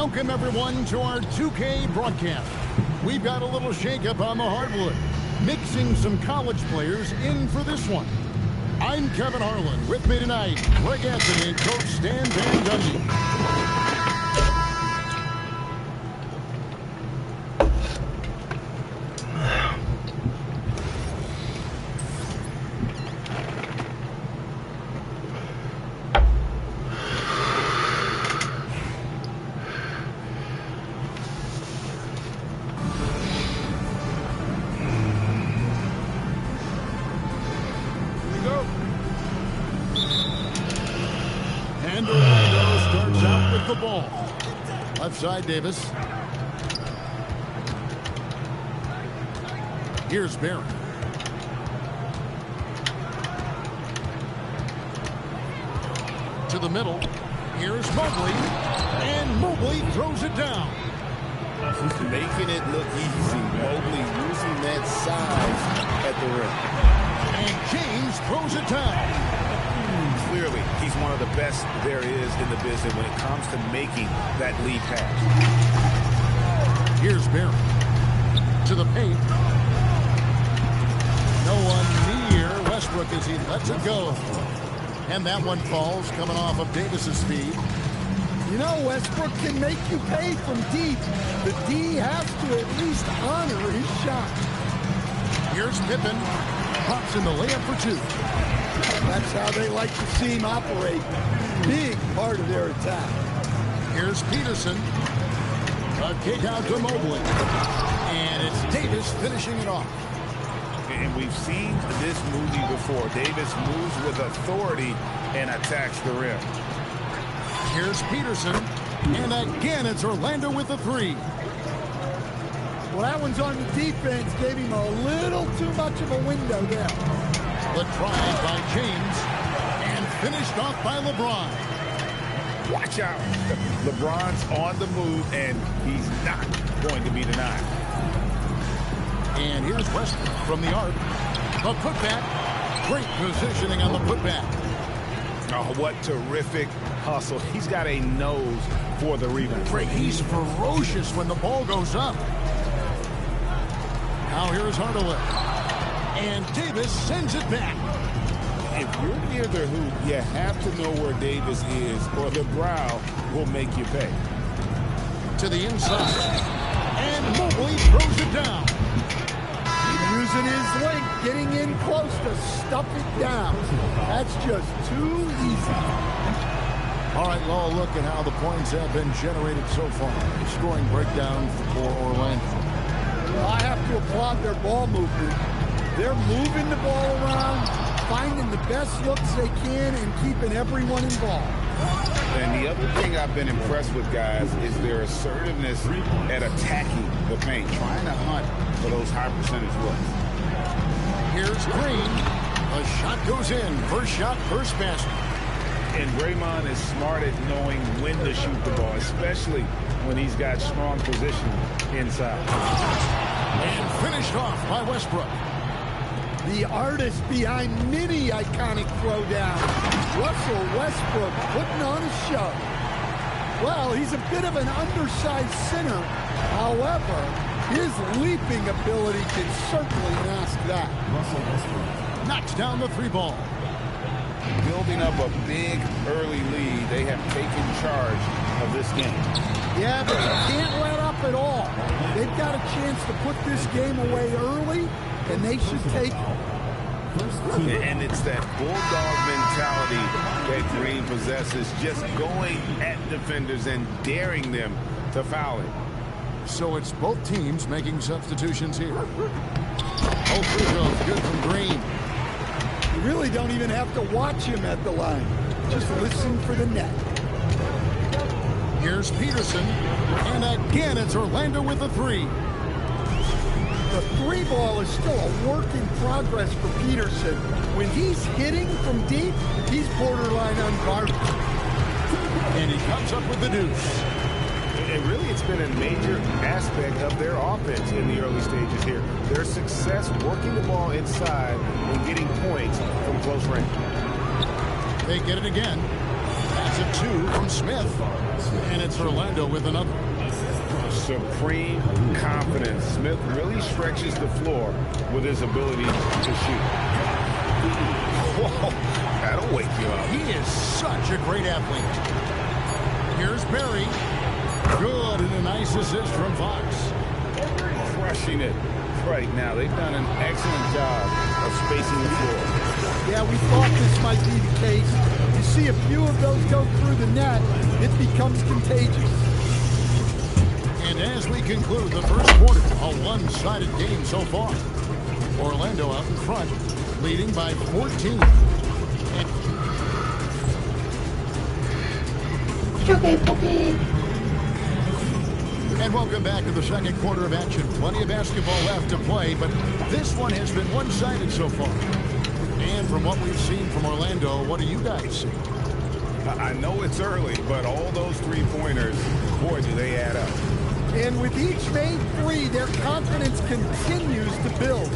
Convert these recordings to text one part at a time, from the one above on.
Welcome, everyone, to our 2K broadcast. We've got a little shakeup on the hardwood, mixing some college players in for this one. I'm Kevin Harlan. With me tonight, Greg Anthony and Coach Stan Van Gundy. And Orlando starts out with the ball. Left side, Davis. Here's Barron. To the middle. Here's Mobley. And Mobley throws it down. Making it look easy. Mobley using that size at the rim. And James throws it down. Clearly, he's one of the best there is in the business when it comes to making that lead pass. Here's Barron. To the paint. No one near Westbrook as he lets it go. And that one falls, coming off of Davis's speed. You know, Westbrook can make you pay from deep. The D has to at least honor his shot. Here's Pippen. Pops in the layup for two. That's how they like to see him operate. Big part of their attack. Here's Peterson. A kick out to Mobley. And it's Davis finishing it off. And we've seen this movie before. Davis moves with authority and attacks the rim. Here's Peterson. And again, it's Orlando with the three. Well, that one's on the defense. Gave him a little too much of a window there. The drive by James. And finished off by LeBron. Watch out. LeBron's on the move, and he's not going to be denied. And here's Westbrook from the arc. The putback. Great positioning on the putback. Oh, what terrific hustle. He's got a nose for the rebound. Greg, he's ferocious when the ball goes up. Now here's Hardaway. And Davis sends it back. If you're near the hoop, you have to know where Davis is, or the brow will make you pay. To the inside. And Mobley throws it down. Using his length, getting in close to stuff it down. That's just too easy. All right, well, look at how the points have been generated so far. Scoring breakdown for Orlando. Well, I have to applaud their ball movement. They're moving the ball around, finding the best looks they can, and keeping everyone involved. And the other thing I've been impressed with, guys, is their assertiveness at attacking the paint, trying to hunt for those high percentage looks. Here's Green. A shot goes in. First shot, first basket. And Draymond is smart at knowing when to shoot the ball, especially when he's got strong position inside. And finished off by Westbrook. The artist behind many iconic throwdowns, Russell Westbrook, putting on a show. Well, he's a bit of an undersized center. However, his leaping ability can certainly mask that. Russell Westbrook knocks down the three ball. Building up a big early lead, they have taken charge of this game. Yeah, but they can't let up at all. They've got a chance to put this game away early, and they should take it. And it's that bulldog mentality that Green possesses, just going at defenders and daring them to foul it. So it's both teams making substitutions here. All free throws good from Green. You really don't even have to watch him at the line. Just listen for the net. Here's Peterson. And again, it's Orlando with the three. The three ball is still a work in progress for Peterson. When he's hitting from deep, he's borderline unguarded. And he comes up with the deuce. And really, it's been a major aspect of their offense in the early stages here. Their success working the ball inside and getting points from close range. They get it again. Pass That's a 2 from Smith. And it's Orlando with another. Supreme confidence. Smith really stretches the floor with his ability to shoot. Whoa, that'll wake you up. He is such a great athlete. Here's Barry. Good, and a nice assist from Fox. Crushing it right now. They've done an excellent job of spacing the floor. Yeah, we thought this might be the case. You see a few of those go through the net, it becomes contagious. And as we conclude the first quarter, a one-sided game so far. Orlando out in front, leading by 14. And welcome back to the second quarter of action. Plenty of basketball left to play, but this one has been one-sided so far. And from what we've seen from Orlando, what do you guys see? I know it's early, but all those three-pointers, boy, do they add up. And with each made three, their confidence continues to build.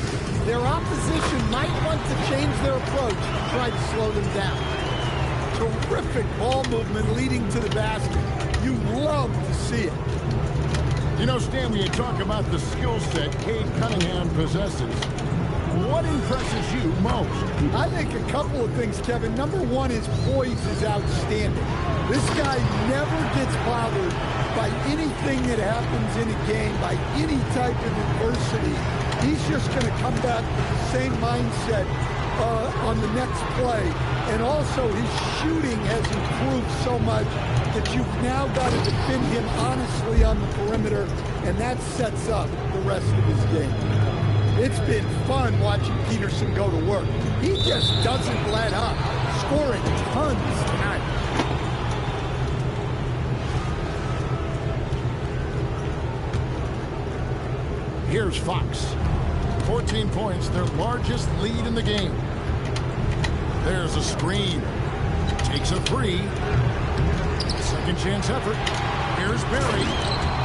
Their opposition might want to change their approach, try to slow them down. Terrific ball movement leading to the basket. You love to see it. You know, Stan, when you talk about the skill set Cade Cunningham possesses, what impresses you most? I think a couple of things, Kevin. Number one, his poise is outstanding. This guy never gets bothered by anything that happens in a game, by any type of adversity. He's just going to come back with the same mindset on the next play. And also, his shooting has improved so much that you've now got to defend him honestly on the perimeter, and that sets up the rest of his game. It's been fun watching Peterson go to work. He just doesn't let up, scoring tons tonight. Here's Fox. 14 points, their largest lead in the game. There's a screen. Takes a three. Second chance effort. Here's Barry.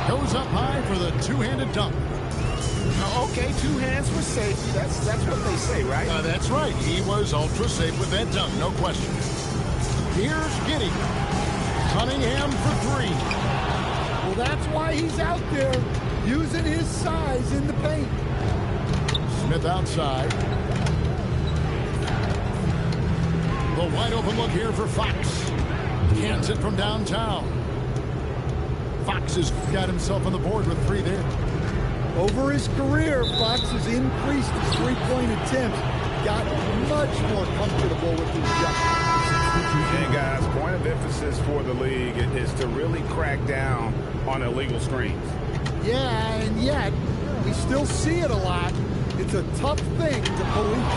Goes up high for the two-handed dunk. Okay, two hands for safety. That's what they say, right? That's right. He was ultra safe with that dunk, no question. Here's Giddey. Cunningham for three. Well, that's why he's out there, using his size in the paint. Smith outside. The wide open look here for Fox. Cans it from downtown. Fox has got himself on the board with three there. Over his career, Fox has increased his three-point attempts, got much more comfortable with his shot. And guys, point of emphasis for the league is to really crack down on illegal screens. Yeah, and yet, we still see it a lot. It's a tough thing to police.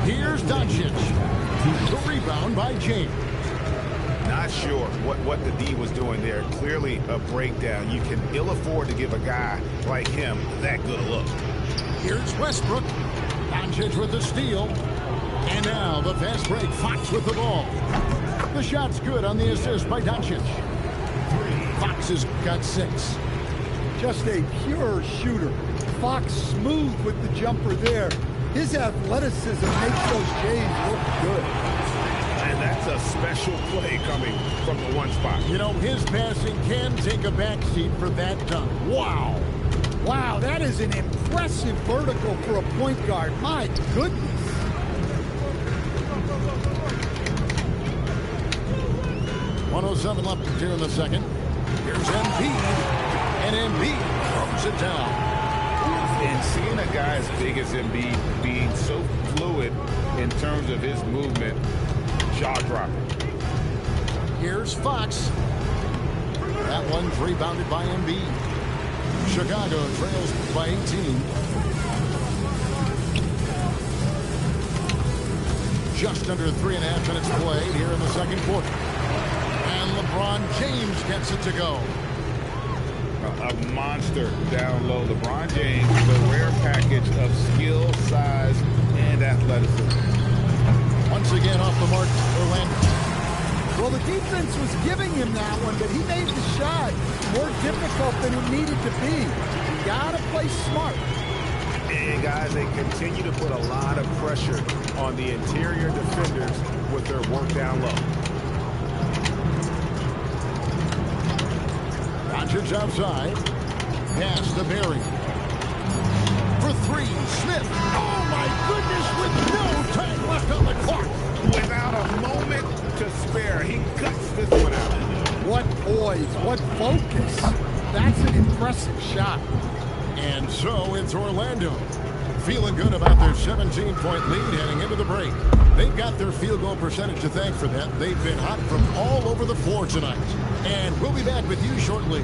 Here's Doncic. The rebound by James. Not sure what the D was doing there. Clearly a breakdown. You can ill afford to give a guy like him that good a look. Here's Westbrook. Doncic with the steal. And now the fast break. Fox with the ball. The shot's good on the assist by Doncic. Fox has got 6. Just a pure shooter. Fox smooth with the jumper there. His athleticism makes those Jays look good. And that's a special play coming from the one spot. You know, his passing can take a backseat for that dunk. Wow. Wow, that is an impressive vertical for a point guard. My goodness. .107 left here in the second. Here's Embiid. And Embiid throws it down. And seeing a guy as big as Embiid being so fluid in terms of his movement, jaw-dropping. Here's Fox. That one's rebounded by Embiid. Chicago trails by 18. Just under 3.5 minutes played here in the second quarter. And LeBron James gets it to go. A monster down low. LeBron James, the rare package of skill, size, and athleticism. Once again off the mark, Orlando. Well, the defense was giving him that one, but he made the shot more difficult than it needed to be. You gotta play smart. And guys, they continue to put a lot of pressure on the interior defenders with their work down low. Doncic outside. Pass to Barry. For three, Smith. Oh, my goodness, with no time left on the clock. Without a moment to spare, he cuts this one out. What poise, what focus. That's an impressive shot. And so it's Orlando. Feeling good about their 17-point lead heading into the break. They've got their field goal percentage to thank for that. They've been hot from all over the floor tonight. And we'll be back with you shortly.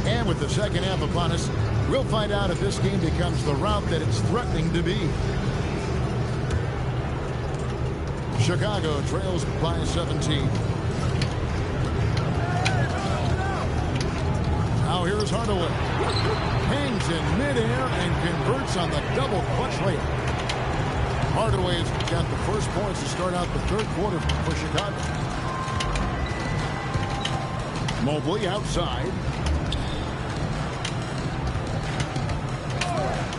And with the second half upon us, we'll find out if this game becomes the route that it's threatening to be. Chicago trails by 17. Now here's Hardaway. Hangs in midair and converts on the double clutch layup. Hardaway's got the first points to start out the third quarter for Chicago. Mobley outside.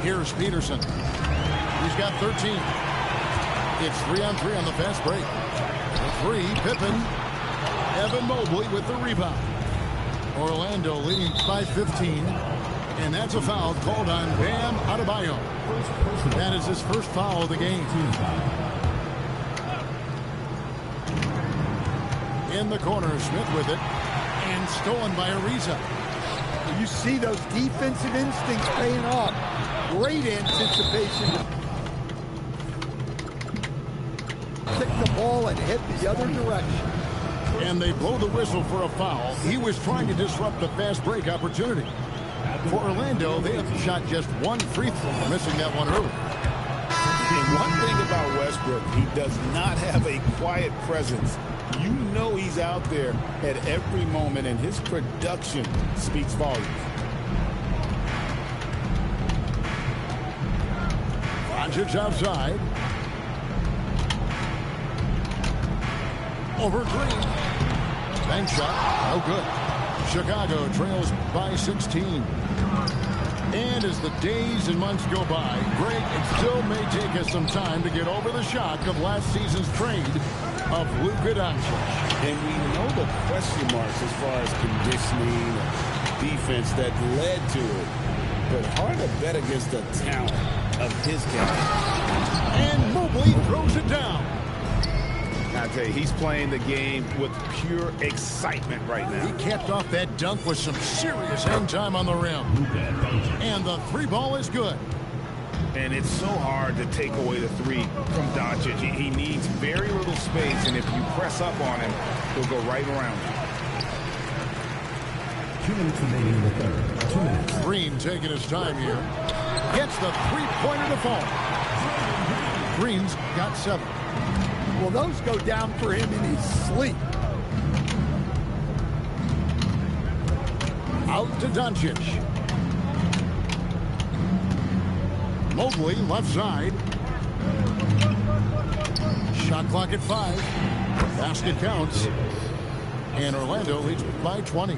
Here's Peterson. He's got 13. It's 3-on-3 on the fast break. The 3, Pippen. Evan Mobley with the rebound. Orlando leading by 15. And that's a foul called on Bam Adebayo. That is his first foul of the game. In the corner, Smith with it. And stolen by Ariza. You see those defensive instincts paying off. Great anticipation to kick the ball and head the other direction. And they blow the whistle for a foul. He was trying to disrupt the fast break opportunity. For Orlando, they have shot just one free throw, missing that one early. And one thing about Westbrook, he does not have a quiet presence. You know he's out there at every moment, and his production speaks volumes. Doncic outside. Over Green. Bank shot, no good. Chicago trails by 16. And as the days and months go by, Greg, it still may take us some time to get over the shock of last season's trade of Luka Doncic. And we know the question marks as far as conditioning and defense that led to it. But hard to bet against the talent of his game. And Mobley throws it down. I tell you, he's playing the game with pure excitement right now. He capped off that dunk with some serious hang time on the rim. And the three ball is good. And it's so hard to take away the three from Doncic. He needs very little space, and if you press up on him, he'll go right around you. 2 minutes remaining in the third. 2 minutes. Green taking his time here. Gets the three-pointer to fall. Green's got 7. Well, those go down for him in his sleep. Out to Doncic. Mobley left side. Shot clock at 5. Basket counts. And Orlando leads by 20.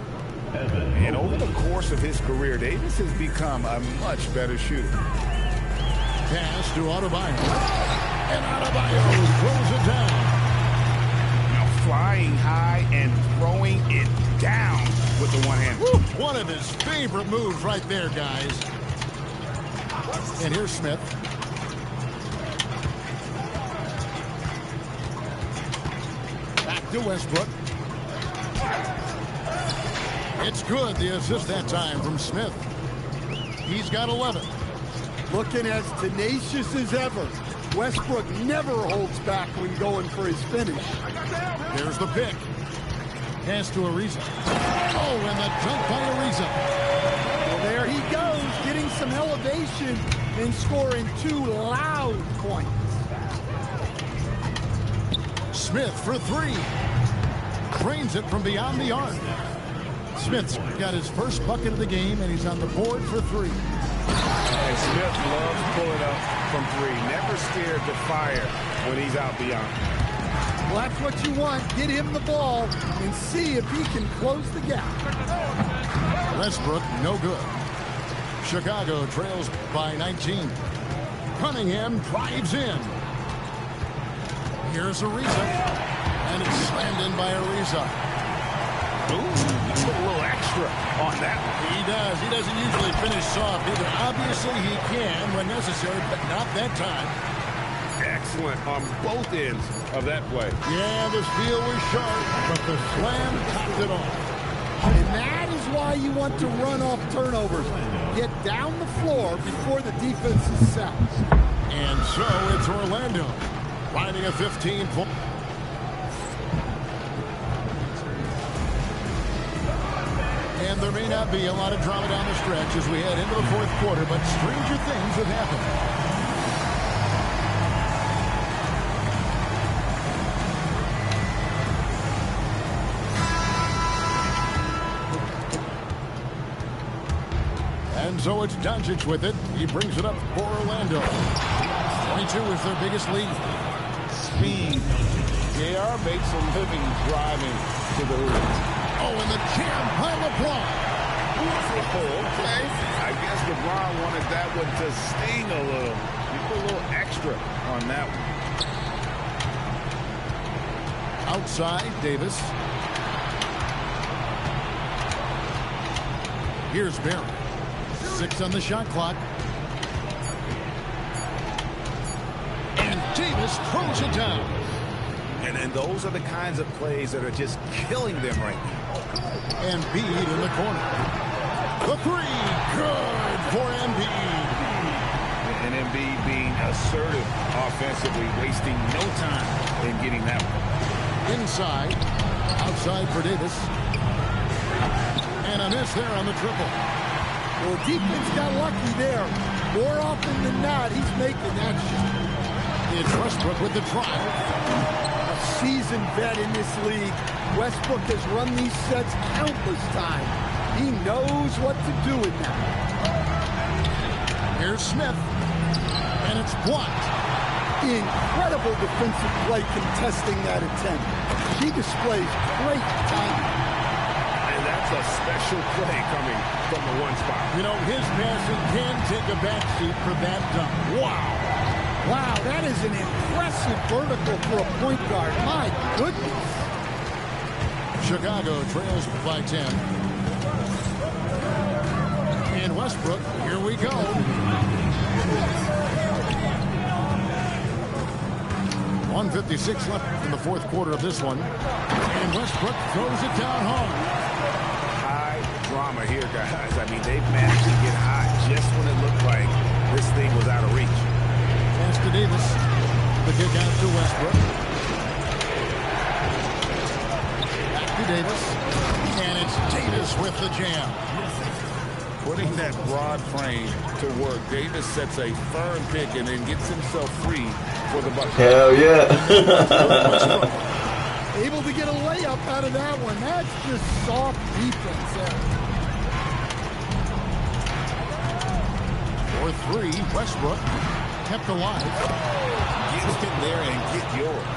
And over the course of his career, Davis has become a much better shooter. Pass to Adebayo. And Adebayo throws it down. Now flying high and throwing it down with the one hand. Woo, one of his favorite moves right there, guys. And here's Smith. Back to Westbrook. It's good, the assist that time from Smith. He's got 11. Looking as tenacious as ever. Westbrook never holds back when going for his finish. There's the pick. Pass to Ariza. Oh, and the dunk by Ariza. Well, there he goes, getting some elevation and scoring 2 loud points. Smith for 3. Drains it from beyond the arc. Smith's got his first bucket of the game, and he's on the board for 3. And Smith loves pulling up from 3. Never scared to fire when he's out beyond. Well, that's what you want. Get him the ball and see if he can close the gap. Westbrook, no good. Chicago trails by 19. Cunningham drives in. Here's Ariza. And it's slammed in by Ariza. Ooh, he put a little extra on that one. He does. He doesn't usually finish soft either. Obviously, he can when necessary, but not that time. Excellent on both ends of that play. Yeah, the steal was sharp, but the slam topped it off. And that is why you want to run off turnovers. Get down the floor before the defense is set. And so it's Orlando riding a 15-point. And there may not be a lot of drama down the stretch as we head into the fourth quarter, but stranger things have happened. And so it's Doncic with it. He brings it up for Orlando. 22 is their biggest lead. Speed. JR makes a living driving to the hoop. Oh, and the jam by LeBron. Okay. I guess LeBron wanted that one to sting a little. He put a little extra on that one. Outside, Davis. Here's Barry. 6 on the shot clock. And Davis throws it down. And those are the kinds of plays that are just killing them right now. And Embiid in the corner. The three, good for Embiid. And Embiid being assertive offensively, wasting no time in getting that one. Inside, outside for Davis. And a miss there on the triple. Well, defense got lucky there. More often than not, he's making that shot. It's Westbrook with the trial. A seasoned vet in this league. Westbrook has run these sets countless times. He knows what to do in that. Here's Smith. And it's blocked. Incredible defensive play contesting that attempt. He displays great timing. And that's a special play coming from the one spot. You know, his passing can take a backseat for that dunk. Wow. Wow, that is an impressive vertical for a point guard. My goodness. Chicago trails by 10. And Westbrook, here we go. .156 left in the fourth quarter of this one. And Westbrook throws it down home. High drama here, guys. I mean, they've managed to get hot just when it looked like this thing was out of reach. Pass to Davis. The kick out to Westbrook. Back to Davis. And it's Davis with the jam. Putting that broad frame to work, Davis sets a firm pick and then gets himself free for the bucket. Hell yeah. Able to get a layup out of that one. That's just soft defense there. For three, Westbrook kept alive. Get in there and get yours.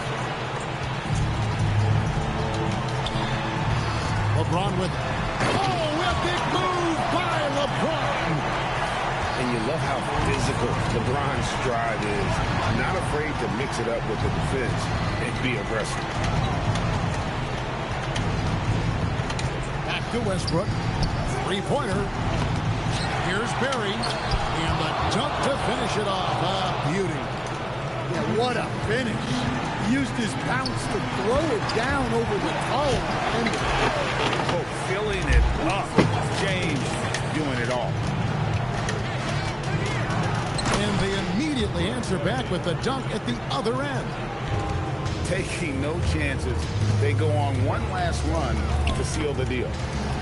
LeBron with, oh, a big move by LeBron. And you love how physical LeBron's drive is. Not afraid to mix it up with the defense and be aggressive. Back to Westbrook. Three-pointer. Here's Barry. And the dunk to finish it off. A beauty. Yeah, what a finish. He used his bounce to throw it down over the toe. Oh, filling it up. James doing it all. And they immediately answer back with the dunk at the other end. Taking no chances. They go on one last run to seal the deal.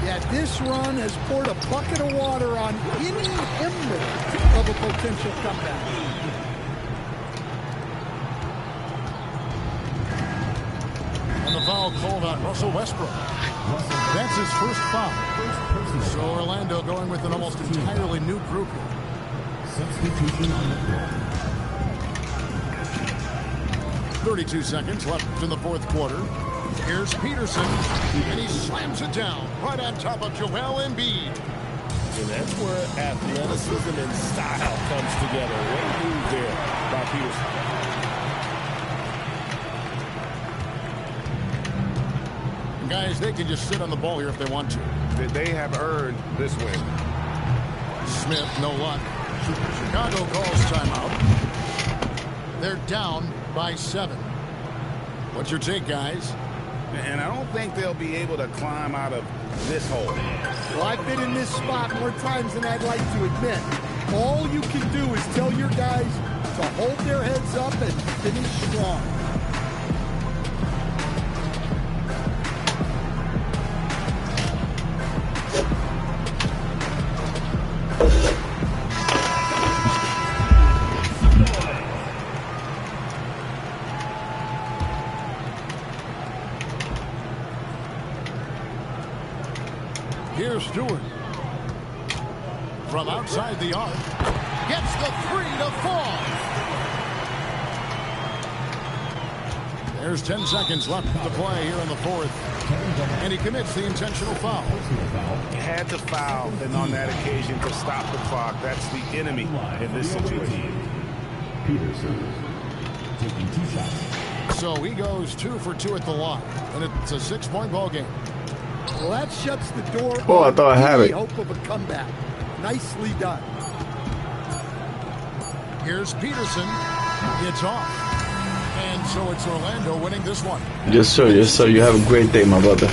Yeah, this run has poured a bucket of water on any ember of a potential comeback. And the foul called on Russell Westbrook. That's his first foul. So Orlando going with an almost entirely new group here. Substitution on the floor. 32 seconds left in the fourth quarter. Here's Peterson, and he slams it down right on top of Joel Embiid. And that's where athleticism and style comes together. What a move there by Peterson. Guys, they can just sit on the ball here if they want to. They have earned this win. Smith, no luck. Chicago calls timeout. They're down by 7. What's your take, guys? And I don't think they'll be able to climb out of this hole. Well, I've been in this spot more times than I'd like to admit. All you can do is tell your guys to hold their heads up and finish strong. Here's Stewart. From outside the arc. Gets the 3 to fall. There's 10 seconds left to play here in the 4th. And he commits the intentional foul. He had to foul, and on that occasion to stop the clock. That's the enemy in this situation. Peterson taking 2 shots. So he goes 2 for 2 at the line. And it's a 6-point ball game. Well, that shuts the door. Oh, I thought I had it. Hope of a comeback. Nicely done. Here's Peterson. It's off. And so it's Orlando winning this one. Yes, sir. Yes, sir. You have a great day, my brother.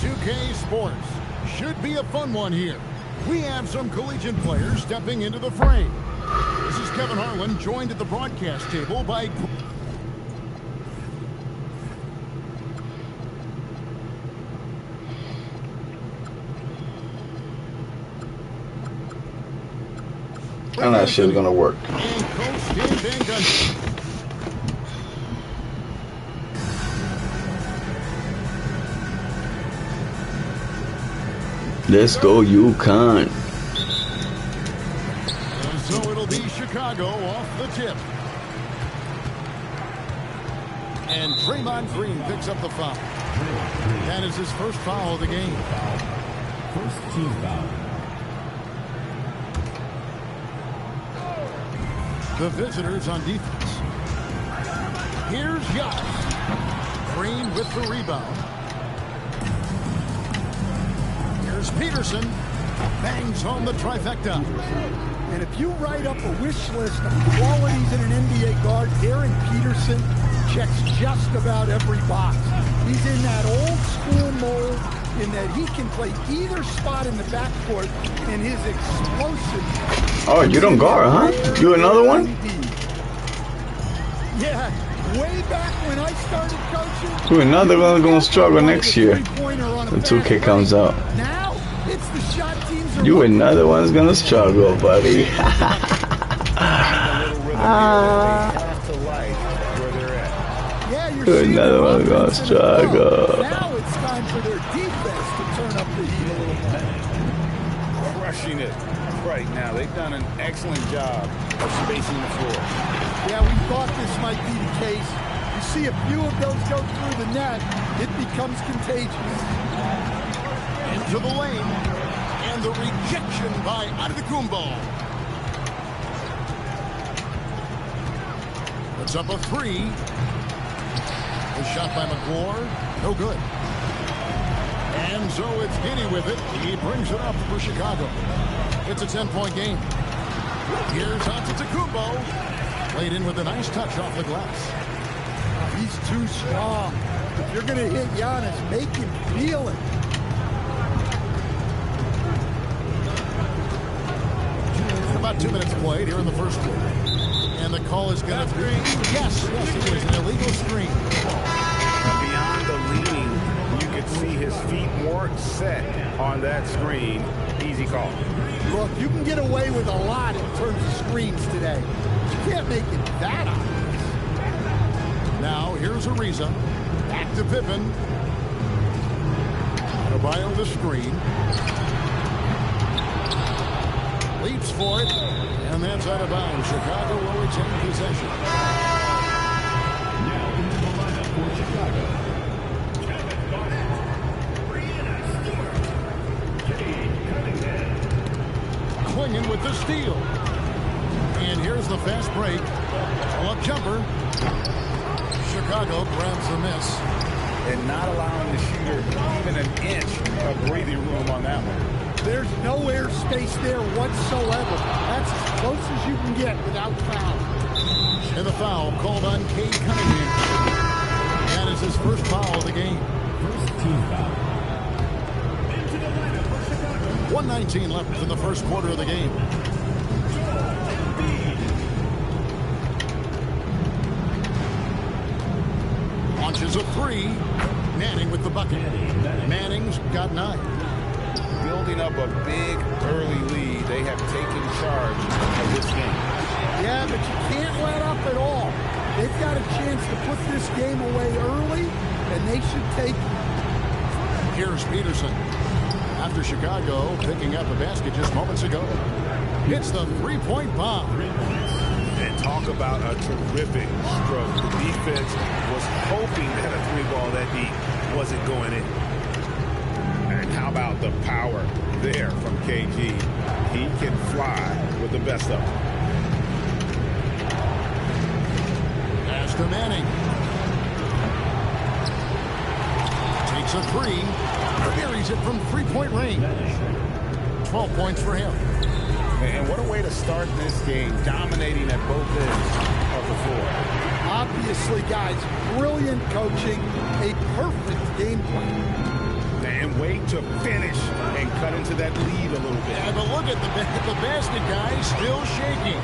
2K Sports. Should be a fun one here. We have some collegiate players stepping into the fray. This is Kevin Harlan, joined at the broadcast table by... I'm not sure it's gonna work. And Coach Stan Van Gundy. Let's go, UConn. So it'll be Chicago off the tip. And Draymond Green picks up the foul. That is his first foul of the game. First team foul. The visitors on defense. Here's Giannis. Green with the rebound. Here's Peterson. Bangs home the trifecta. And if you write up a wish list of qualities in an NBA guard, Darren Peterson checks just about every box. He's in that old school mold in that he can play either spot in the backcourt, and his explosive... Oh, you don't guard, huh? You another one? Yeah, way back when I started coaching... You another one gonna struggle next year when 2K comes out. Now, it's the shot teams are... You another one's gonna struggle, buddy. Yeah, you're You seeing another the one's gonna offense in the flow. struggle. Now it's time for their defense to turn up the heat a little bit. Crushing it right now. They've done an excellent job of spacing the floor. Yeah, we thought this might be the case. You see a few of those go through the net, it becomes contagious. Into the lane. And the rejection by Antetokounmpo. Puts up a three. The shot by McClure. No good. And so it's Giddey with it. He brings it up for Chicago. It's a 10-point game. Here's Antetokounmpo. Played in with a nice touch off the glass. He's too strong. If you're going to hit Giannis, make him feel it. About 2 minutes played here in the first quarter. And the call is going to be... Yes, it was an illegal screen. Beyond the leaning, you could see his feet weren't set on that screen. Easy call. Look, you can get away with a lot in terms of screens today. You can't make it that obvious. Now, here's Ariza. Back to Pippen. Adebayo the screen. Leaps for it. And that's out of bounds. Chicago will retain possession. Now into the lineup for Chicago. Clinging with the steal. And here's the fast break. Pull-up jumper. Chicago grabs the miss. And not allowing the shooter even an inch of breathing room on that one. There's no air space there whatsoever. That's as close as you can get without foul. And the foul called on Cade Cunningham. That is his first foul of the game. First team foul. 1:19 left in the first quarter of the game. Launches a three. Manning with the bucket. Manning's got 9. Building up a big early lead. They have taken charge of this game. Yeah, but you can't let up at all. They've got a chance to put this game away early, and they should take it. Here's Peterson. After Chicago picking up a basket just moments ago. Hits the three-point bomb. And talk about a terrific stroke. The defense was hoping that a three ball that deep wasn't going in. And how about the power there from KG? He can fly with the best of them. Pass to Manning. Takes a three. Buries it from three-point range. 12 points for him. And what a way to start this game, dominating at both ends of the floor. Obviously, guys, brilliant coaching, a perfect game plan. and wait to finish and cut into that lead a little bit. Yeah, but look at the basket guy still shaking.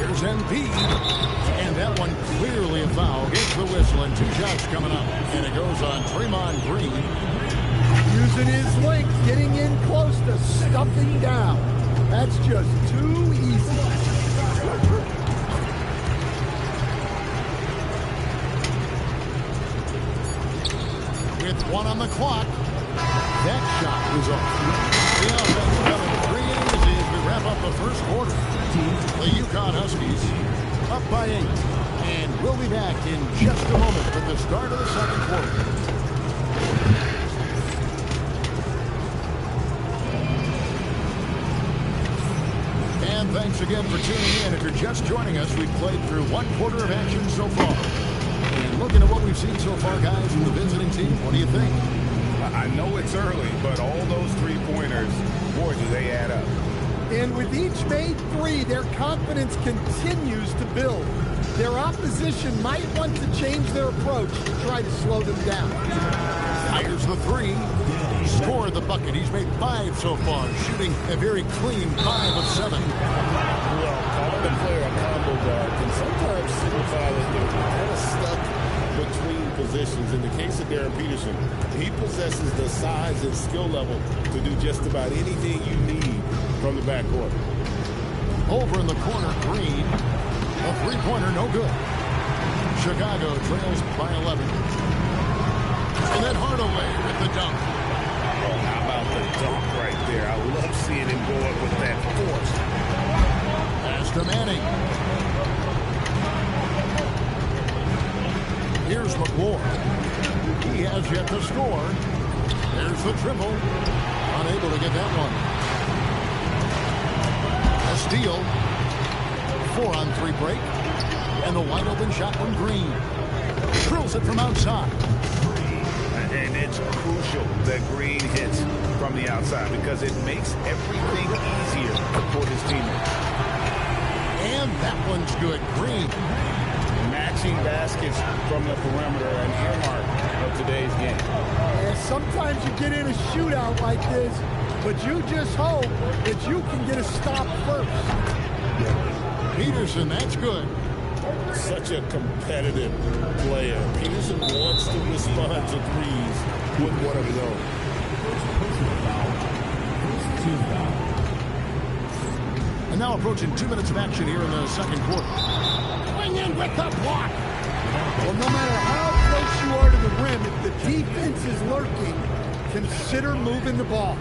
Here's Embiid. And that one clearly a foul. Gets the whistle and 2 shots coming up. And it goes on Draymond Green. Using his length, getting in close to stuffing down. That's just too easy. With 1 on the clock, that shot is off. The offense coming free and easy as we wrap up the first quarter. The UConn Huskies up by 8. And we'll be back in just a moment with the start of the second quarter. And thanks again for tuning in. If you're just joining us, we've played through 1 quarter of action so far. And looking at what we've seen so far, guys, from the visiting team, what do you think? I know it's early, but all those three-pointers, boy, do they add up. And with each made 3, their confidence continues to build. Their opposition might want to change their approach to try to slow them down. Fires the 3. Scored the bucket. He's made 5 so far, shooting a very clean 5 of 7. Well, calling the player a combo guard can sometimes signify that they're kind of stuck between positions. In the case of Darren Peterson, he possesses the size and skill level to do just about anything you need from the backcourt. Over in the corner, Green. A 3-pointer, no good. Chicago trails by 11. And then Hardaway with the dunk. Oh, how about the dunk right there? I love seeing him go up with that force. Pass to Manning. Here's McLaurin. He has yet to score. There's the triple. Unable to get that one. A steal. 4-on-3 break. And the wide open shot from Green. Drills it from outside. And it's crucial that Green hits from the outside because it makes everything easier for his teammates. And that one's good. Green. Matching baskets from the perimeter, an earmark of today's game. And sometimes you get in a shootout like this, but you just hope that you can get a stop first. Peterson, that's good. Such a competitive player. Peterson wants to respond to threes with one of his own. And now approaching 2 minutes of action here in the second quarter. Swing in with the block. Well, no matter how close you are to the rim, if the defense is lurking, consider moving the ball.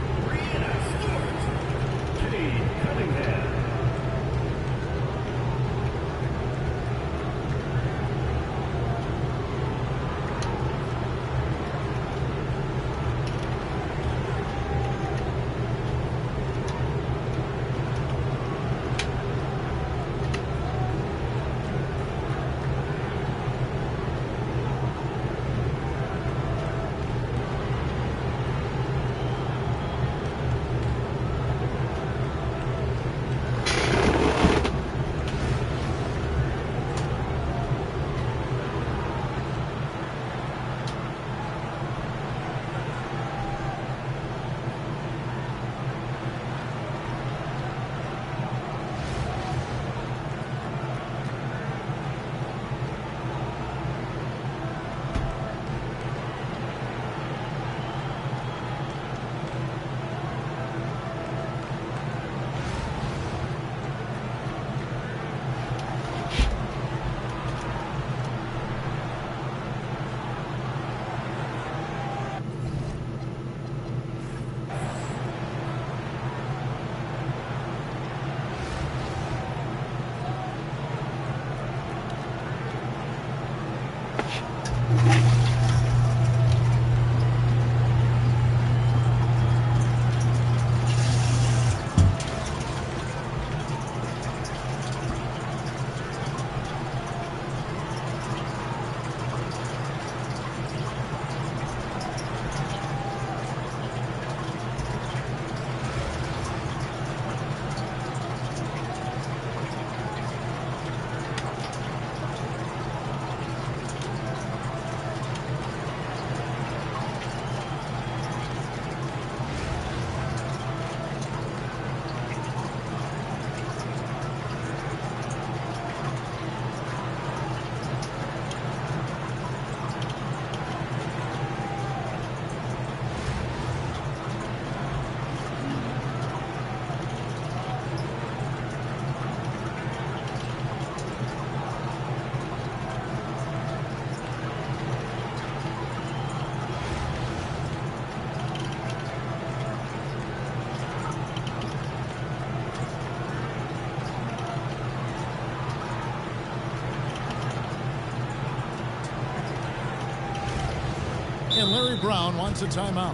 And Larry Brown wants a timeout.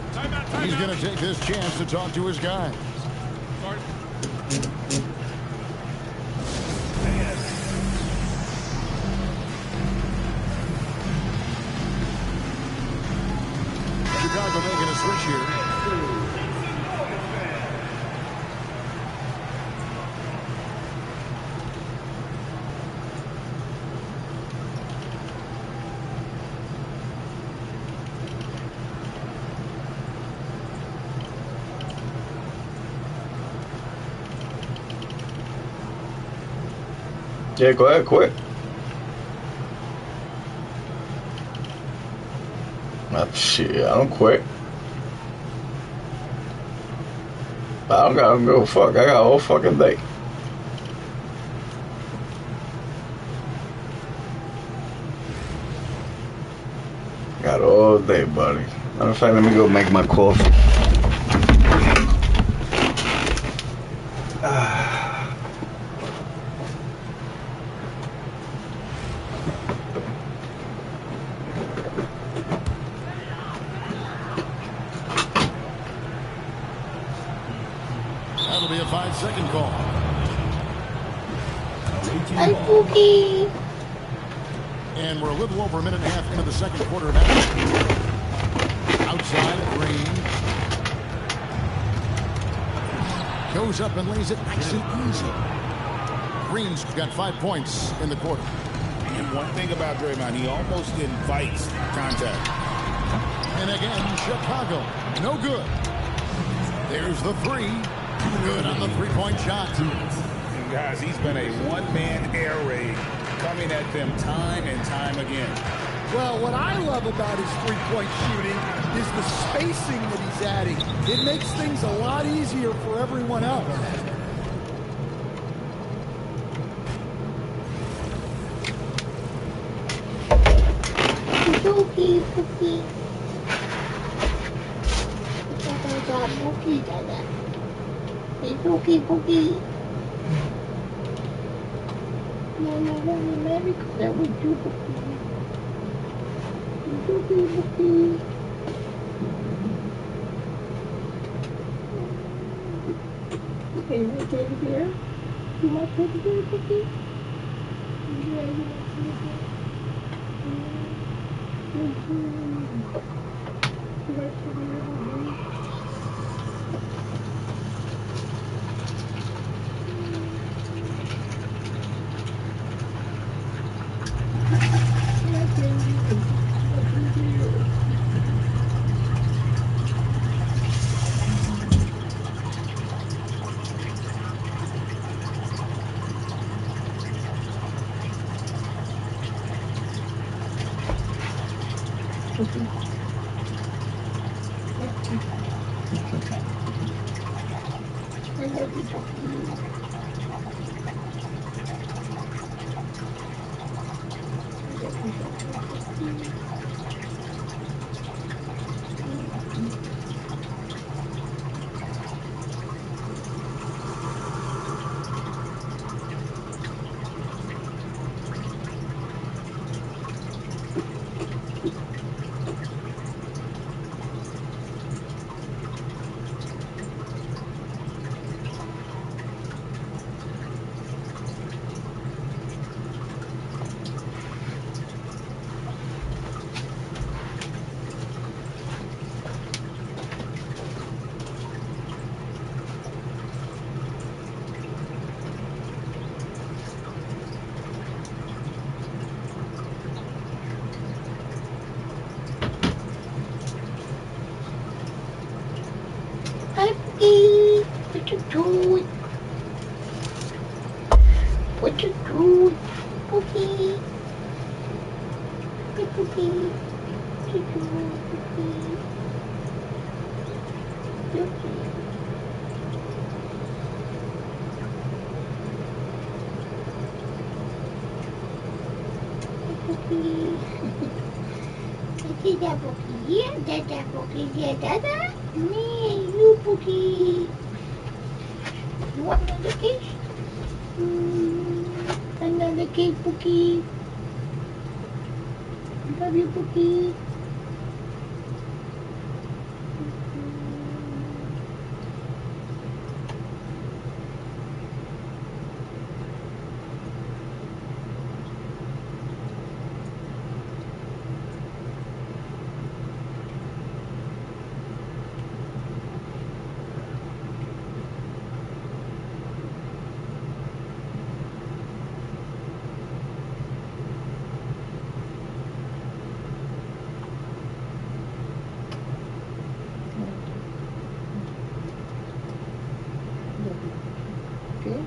He's going to take this chance to talk to his guys. Chicago making a switch here. Yeah, go ahead, quit. Shit, I don't quit. I don't gotta go fuck. I got all fucking day. Got all day, buddy. Matter of fact, let me go make my coffee. That'll be a 5-second call. Hi, Pookie. And we're a little over a minute and a half into the second quarter now. Outside, Green. Goes up and lays it nice and easy. Green's got 5 points in the quarter. And one thing about Draymond, he almost invites contact. And again, Chicago. No good. There's the three. Good on the three-point shot. And guys, he's been a one-man air raid coming at them time and time again. Well, what I love about his three-point shooting is the spacing that he's adding. It makes things a lot easier for everyone else. Pookie, Pookie. Pookie, Dada. Hey, Pookie, Pookie. No, America, that would do, Pookie. Pookie, Pookie. Okay, right over here. You want teddy bear, Pookie? Yeah, you want teddy bear. What you doing? What you doing? Pookie? Hey, Pookie. What you doing, Pookie? Pookie. Hey, Pookie. Dada, Pookie. Yeah, Dada, Pookie. Yeah, Dada. Me and you, Pookie. You want another cake? Another cake, Pookie. Love you, Pookie. Okay.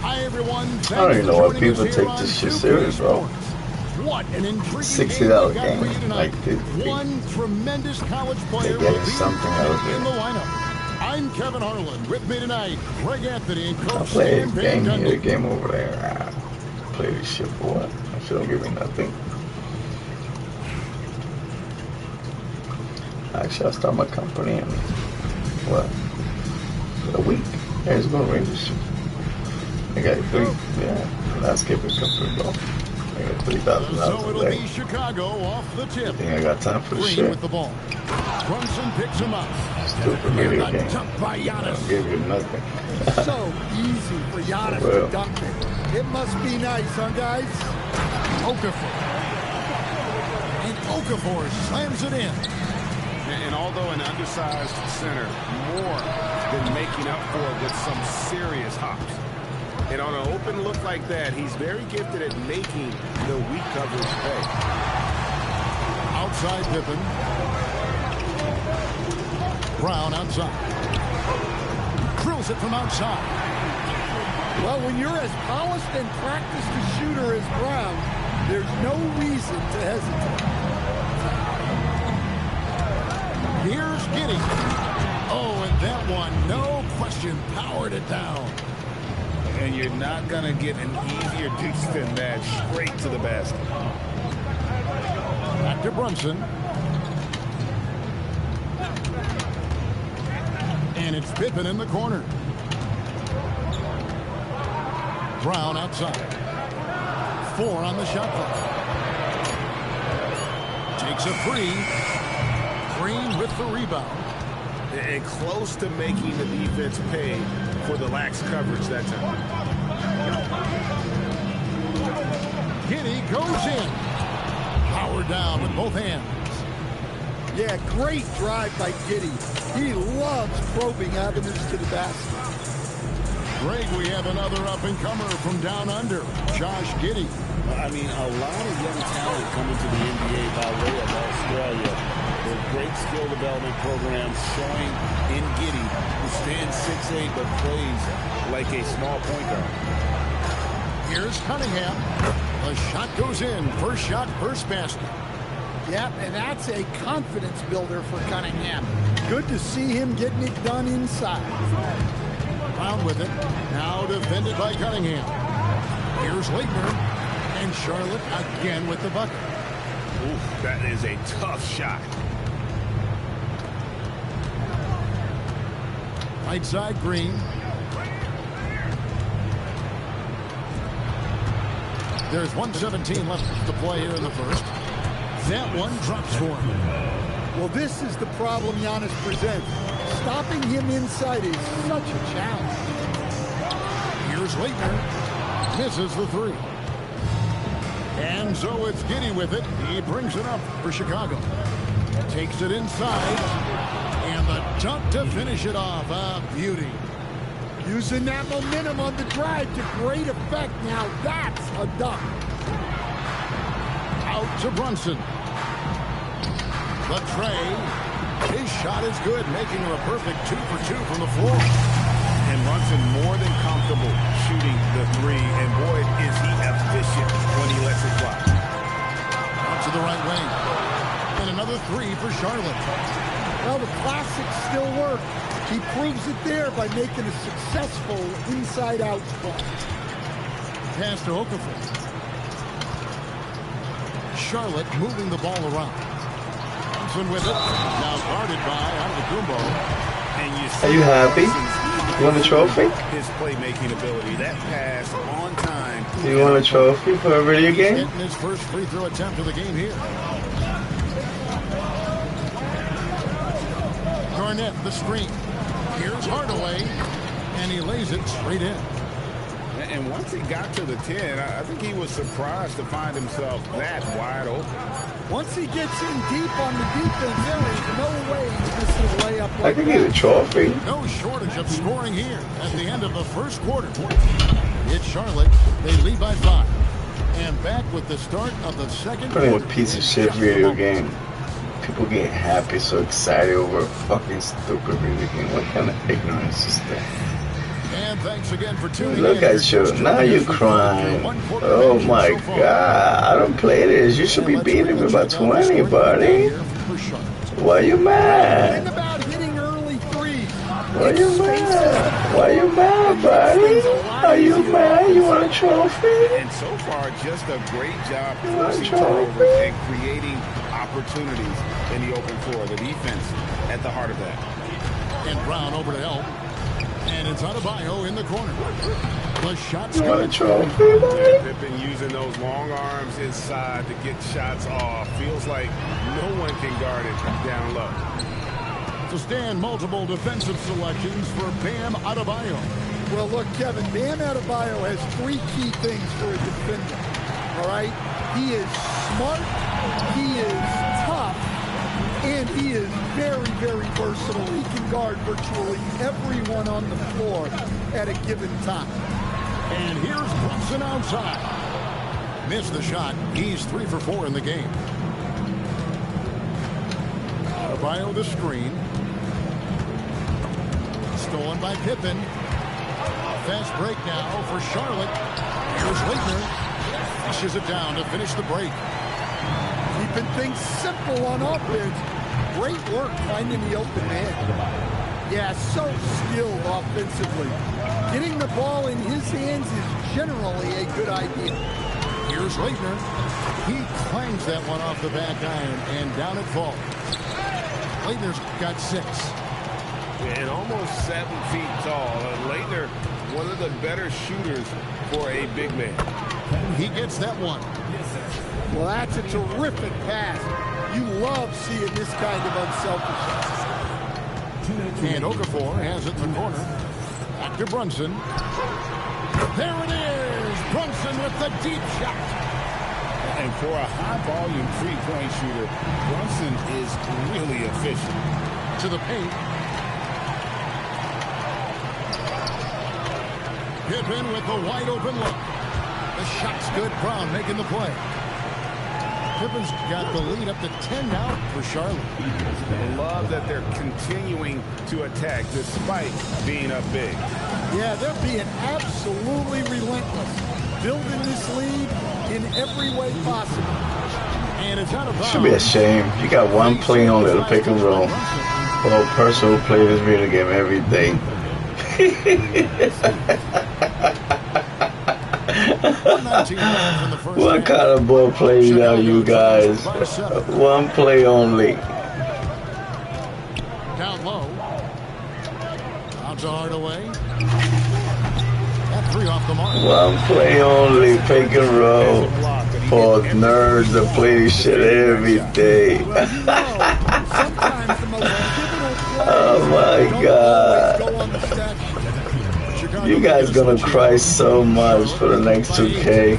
Hi, everyone. I don't even know why people take this shit serious, bro. What an intriguing $60 game we got for you game. tonight. Like, One tremendous college player getting will be something out of in the it. lineup. I'm Kevin Harlan. With me tonight, Greg Anthony and I Coach play a Stan Van game here, Gundy. game over there. Play this shit for what? That shit don't give me nothing. Actually, I'll start my company in, what? A week. Yeah, it's going to rain this shit. I got landscaping company, bro. I got $3,000 So a it'll day. be Chicago off the tip. I think I got time for this Green shit. with the ball. Brunson picks him up. Stupid video And the game. dunk by I Giannis. don't give you nothing. So easy for Giannis Well. to dunk it. It must be nice, huh, guys? Okafor. And Okafor slams it in. And although an undersized center, more than making up for it with some serious hops. And on an open look like that, he's very gifted at making the weak coverage pay. Outside Pippen. Brown outside. Drills it from outside. Well, when you're as polished and practiced a shooter as Brown, there's no reason to hesitate. Here's Giddey. Oh, and that one, no question, powered it down. And you're not going to get an easier deuce than that, straight to the basket. Back to Brunson. And it's Pippen in the corner. Brown outside. 4 on the shot clock. Takes a free. Green with the rebound. And close to making the defense pay for the lax coverage that time. Giddey goes in. Power down with both hands. Yeah, great drive by Giddey. He loves probing avenues to the basket. Greg, we have another up-and-comer from down under, Josh Giddey. I mean, a lot of young talent coming to the NBA by way of Australia. With great skill development programs showing in Giddey, who stands 6'8", but plays like a small point guard. Here's Cunningham. The shot goes in. First shot, first basket. Yep, and that's a confidence builder for Cunningham. Good to see him getting it done inside. Brown with it. Now defended by Cunningham. Here's Leitner. And Charlotte again with the bucket. Ooh, that is a tough shot. Right side, Green. There's 1:17 left to play here in the first. That one drops for him. Well, this is the problem Giannis presents. Stopping him inside is such a challenge. Here's Leitner. Misses the three. And so it's Giddey with it. He brings it up for Chicago. Takes it inside. And the dunk to finish it off. A beauty. Using that momentum on the drive to great effect. Now that's a dunk. Out to Brunson. The tray. His shot is good, making him a perfect 2 for 2 from the floor. And Brunson more than comfortable shooting the three. And boy, is he efficient when he lets it fly. Out to the right wing. And another three for Charlotte. Well, the classics still work. He proves it there by making a successful inside-out ball. Pass to Okafor. Charlotte moving the ball around. Brunson with it. Now guarded by Antetokounmpo. And you Are you happy? You want a trophy? His playmaking ability, that pass on time. Do you want a trophy for a video game? Getting his first free throw attempt of the game here. Garnett, the screen. Here's Hardaway, and he lays it straight in. And once he got to the 10, I think he was surprised to find himself that wide open. Once he gets in deep on the defense, there is no way he's missing a layup I like can get a that. trophy. No shortage of scoring here at the end of the first quarter. It's Charlotte. They lead by 5. And back with the start of the second Playing a quarter. piece of shit video game. People get happy, so excited over a fucking stupid video game. What kind of ignorance is that? And thanks again for tuning in. Look at you. Now you're crying. Oh my god. I don't play this. You should be beating me by 20, buddy. Why you Think mad? about hitting early threes. Why you mad? Why you mad, buddy? Are you mad? You want a trophy? And so far, just a great job want forcing a trophy? turnovers and creating opportunities in the open floor. The defense at the heart of that. And Brown over to help. And it's Adebayo in the corner. The shot's You want a good. trophy, buddy? Pippen using those long arms inside to get shots off. Feels like no one can guard it down low. To stand multiple defensive selections for Bam Adebayo. Well, look, Kevin, Bam Adebayo has 3 key things for a defender. All right? He is smart, he is tough, and he is very, very versatile. He can guard virtually everyone on the floor at a given time. And here's Brunson outside. Missed the shot. He's 3 for 4 in the game. Adebayo the screen. Stolen by Pippen. Fast break now for Charlotte. Here's Leitner. Pushes it down to finish the break. Keeping things simple on offense. Great work finding the open man. Yeah, so skilled offensively. Getting the ball in his hands is generally a good idea. Here's Leitner. He clangs that one off the back iron, and down it falls. Leitner's got 6. And almost 7 feet tall. Leitner, one of the better shooters for a big man. He gets that one. Well, that's a terrific pass. You love seeing this kind of unselfishness. And Okafor has it in the corner. Back to Brunson. There it is. Brunson with the deep shot. And for a high-volume three-point shooter, Brunson is really efficient. To the paint. Pippen with the wide open look. The shot's good. Brown making the play. Pippen's got the lead up to 10 now for Charlotte. I love that they're continuing to attack despite being up big. Yeah, they're being absolutely relentless. Building this lead in every way possible. And it's out of bounds. Should be a shame. You got one play on the pick and roll. Well, person who plays this video game every day. What kind of ball play are you guys? One play only. Down low. Out to Hardaway. That three off the mark. One play only, pick and roll. For nerds that play this shit every day. Sometimes the most pivotal plays Oh my don't God. always go on the stat sheet. You guys gonna cry so much for the next 2K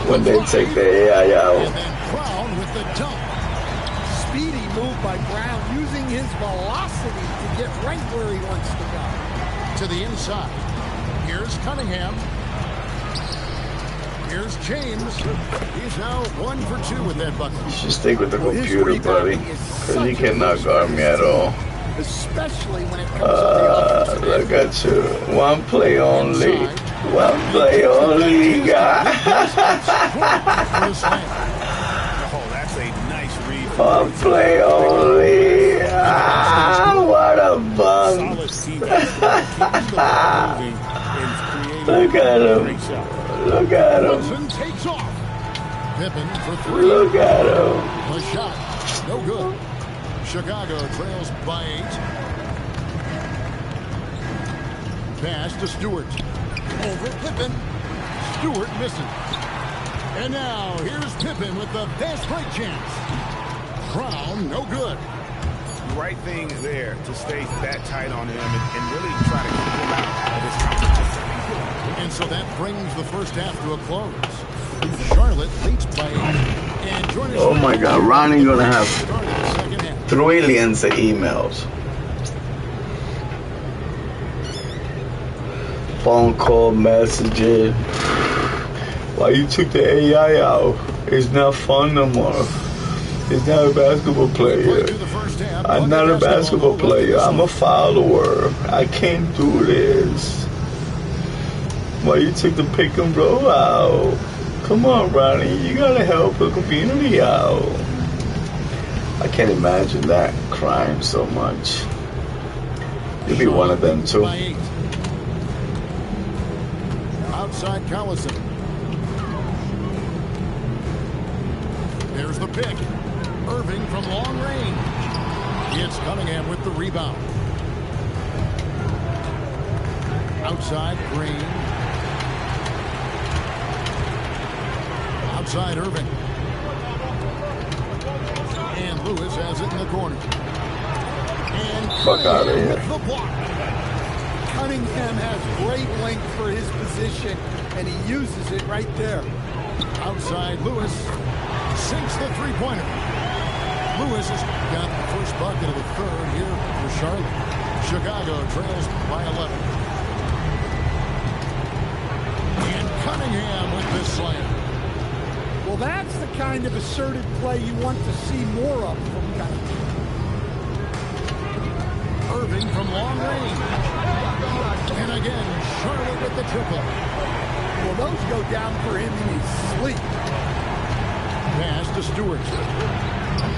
when they take the AI out. And then Brown with the dunk. Speedy move by Brown, using his velocity to get right where he wants to go. To the inside. Here's Cunningham. Here's James. He's now 1 for 2 with that bucket. You should stick with the computer, buddy, because you cannot guard me at all. Especially when it comes to the offensive end. Look at you. One play only. One play only, guy. Oh, that's a nice read. One play only. Ah, what a bum. Solid teammates. Keeping the ball moving and creating Look at him. great shot. Look at him. Wilson takes off. Pippen for 3. Look at him. A shot. No good. Chicago trails by 8. Pass to Stewart. Over Pippen. Stewart misses. And now here's Pippen with the fast break chance. Brown, no good. Right thing there to stay that tight on him and really try to keep him out of his competition. And so that brings the first half to a close. Charlotte leads by 8. And join us Oh now. my God, Ronnie gonna have Start of the second half. trillions of emails. Phone call, messages. Why you took the AI out? It's not fun no more. It's not a basketball player. Through the first half, I'm not a basketball player. I'm a follower. I can't do this. Why you took the pick and roll out? Come on, Ronnie. You gotta help the community out. I can't imagine that crying so much. You'll be one of them too. By 8. Outside Collison. There's the pick. Irving from long range. It's Cunningham with the rebound. Outside Green. Outside Irving. And Lewis has it in the corner. And Fuck outta Cunningham here. with the block. Cunningham has great length for his position, and he uses it right there. Outside Lewis. Sinks the three-pointer. Lewis has got the first bucket of the third here for Charlotte. Chicago trails by 11. And Cunningham with this slam. Well, that's the kind of assertive play you want to see more of from Cunningham. Irving from long range. And again, Charlotte with the triple. Well, those go down for him in his sleep. Pass to Stewart.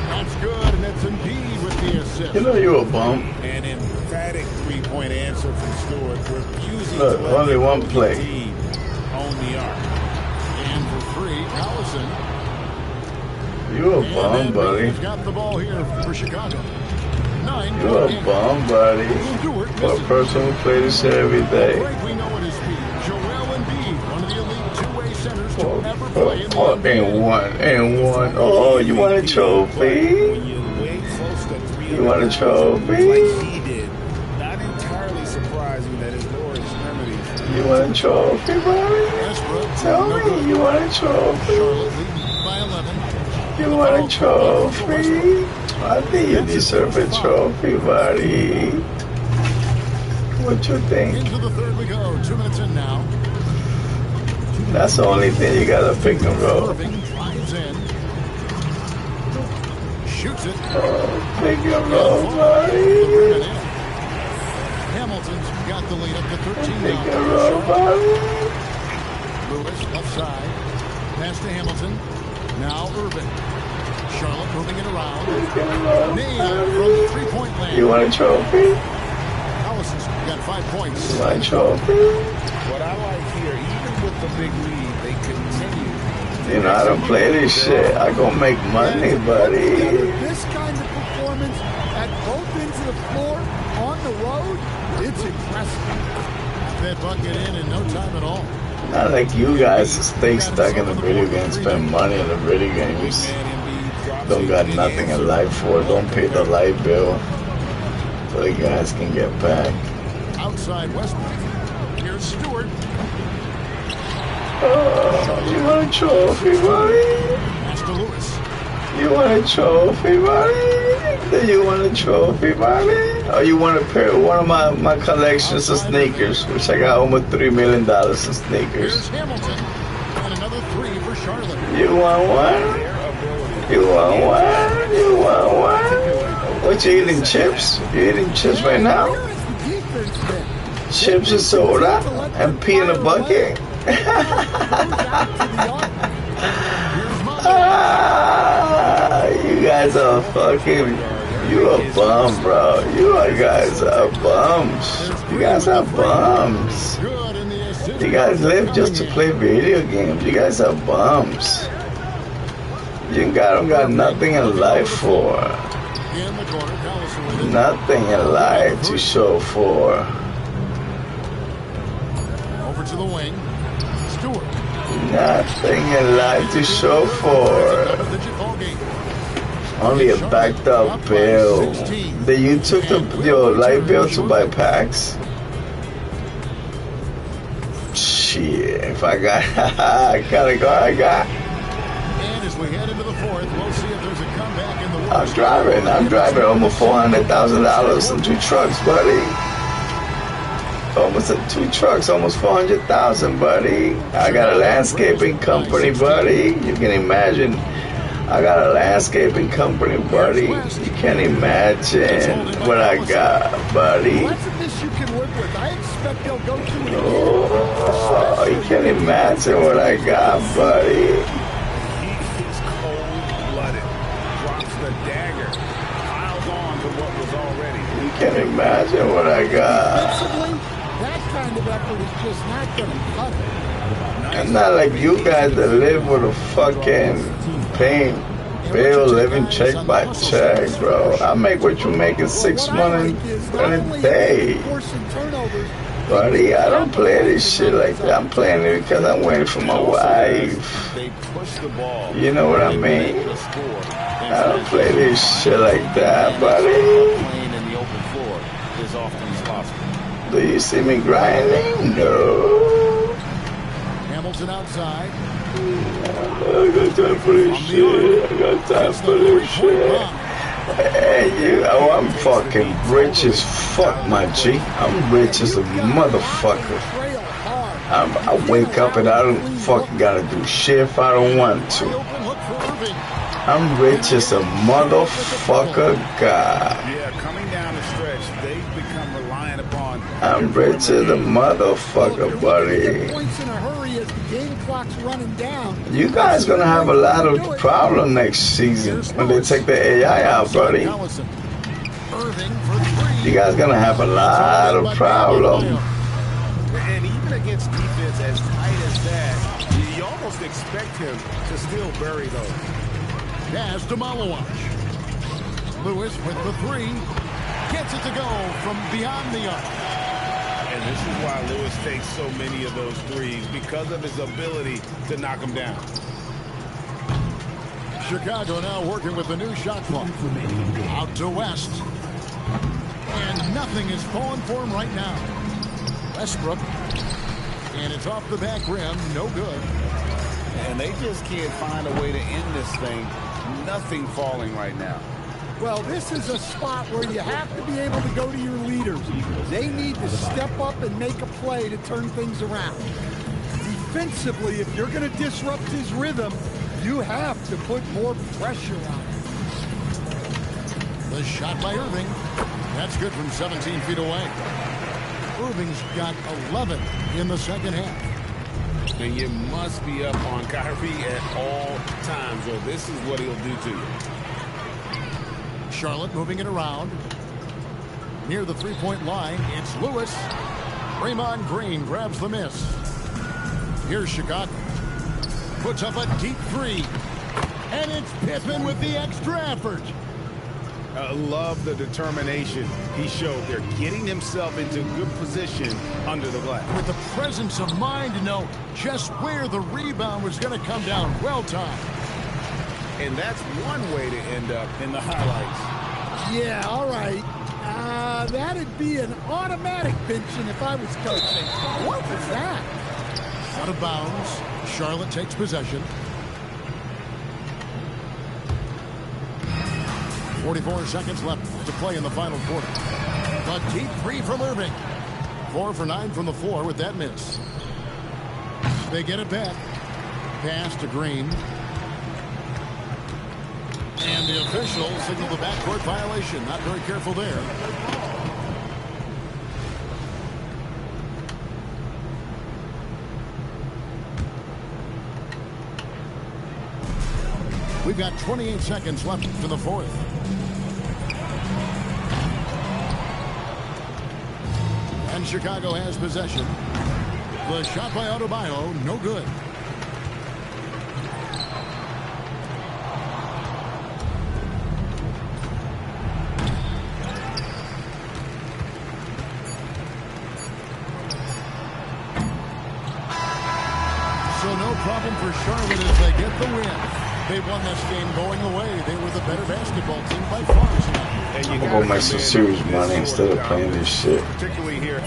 That's good, and it's Embiid with the assist. You know you a bum. An emphatic three-point answer from Stewart, refusing Look, to let only the one opposing play. team own the arc. And for 3, Allison. You a bum, buddy. He's got the ball here for Chicago. 9 You a bum, buddy. Stewart For a misses. person who plays this shit every day. Break we know at his feet. Joel Embiid, one of the elite two-way centers to ever play in the Oh, NBA. and one. Oh, you want a trophy? When you way close to 3 You want a trophy? like he did, not entirely surprising that his lower extremities. You want a trophy, buddy? Westbrook, Tell no me good. you want a trophy. Charlotte leading by 11. You want a trophy? I think you deserve a trophy, buddy. What you think? Into the third we go. 2 minutes in now. That's the only thing you gotta pick and roll. Irving drives in. Shoots it. Pick and roll, buddy. Hamilton's got the lead up to 13 Pick now. and roll, buddy. Lewis left side. Pass to Hamilton. Now Irving. Charlotte moving it around. Pick and roll, Nailed buddy. from the three-point land. You want a trophy? Allison's got 5 points. You want a trophy? What I like here, even with the big lead, they continue. You know, I don't play this shit. I gonna make money, buddy. This kind of performance at both ends of the floor, on the road, it's impressive. That bucket in no time at all. Not like you guys stay stuck in the video game, spend money in the video games. Don't got nothing in life for it. Don't pay the light bill so you guys can get back. Outside Westbrook. Here's Stewart. Oh, you want a trophy, buddy? Pass to Lewis. You want a trophy, buddy? Do you want a trophy, buddy? Or you want a pair of one of my collections of sneakers, which I got almost $3 million in Here's sneakers. Hamilton. And another three for Charlotte. You want one? You want one? You want one? What, you eating chips? You eating chips right now? Where is the defense then? Chips and soda? And pee in a bucket? You guys are fucking, you a bum, bro. You guys are bums. You guys are bums. You guys live just to play video games. You guys are bums. You don't got nothing in life for. Nothing in life to show for. Over to the wing. Stewart. Nothing in life to show for. Only a backed up bill. Then you took your light bill to buy packs? Shit, if I got, I gotta go, I got. And as we head into the fourth, we'll see if there's a comeback in the I'm driving almost $400,000 in 2 trucks, buddy. Almost 2 trucks, almost 400,000, buddy. I got a landscaping company, buddy. You can imagine. I got a landscaping company, buddy. You can't imagine what I got, buddy. That's a miss you can work with. I expect they'll go to it. Oh, you can't imagine what I got, buddy. He's cold-blooded. Drops the dagger. Piles on to what was already. You can't imagine what I got. Defensively, that kind of effort is just not going to cut it. I'm not like you guys that live with a fucking paying bill, living check by check, bro. I make what you make in 6 months in a day. Buddy, I don't play this shit like that. I'm playing it because I'm waiting for my wife. You know what I mean? I don't play this shit like that, buddy. Do you see me grinding? No. Hamilton outside. I got time for this shit. I got time for this shit. Hey, I'm fucking rich as fuck, my G. I'm rich as a motherfucker. I wake up and I don't fucking gotta do shit if I don't want to. I'm rich as a motherfucker, God. Yeah, coming down the stretch, they've become reliant upon. I'm rich as a motherfucker, buddy. You guys gonna have a lot of problem next season when they take the AI out, buddy. You guys gonna have a lot of problem. And even against defense as tight as that, you almost expect him to still bury those. Pass to Malawach. Lewis with the three. Gets it to go from beyond the arc. And this is why Lewis takes so many of those threes, because of his ability to knock them down. Chicago now working with the new shot clock. Out to West. And nothing is falling for him right now. Westbrook. And it's off the back rim. No good. And they just can't find a way to end this thing. Nothing falling right now. Well, this is a spot where you have to be able to go to your leaders. They need to step up and make a play to turn things around. Defensively, if you're going to disrupt his rhythm, you have to put more pressure on him. The shot by Irving. That's good from 17 feet away. Irving's got 11 in the second half. And you must be up on Kyrie at all times, or this is what he'll do to you. Charlotte moving it around. Near the three-point line, it's Lewis. Draymond Green grabs the miss. Here's Chicago. Puts up a deep three. And it's Pippen with the extra effort. Love the determination he showed there, getting himself into good position under the glass. With the presence of mind to know just where the rebound was going to come down. Well timed. And that's one way to end up in the highlights. Yeah, all right. That'd be an automatic benching if I was coaching. What was that? Out of bounds. Charlotte takes possession. 44 seconds left to play in the final quarter. A deep three from Irving. 4 for 9 from the floor with that miss. They get it back. Pass to Green. And the official signaled the backcourt violation. Not very careful there. We've got 28 seconds left in the fourth. And Chicago has possession. The shot by Adebayo, no good. So no problem for Charlotte as they get the win. They won this game going away. They were the better basketball team by far tonight. I'm gonna go make some serious money instead of playing this shit. Particularly here.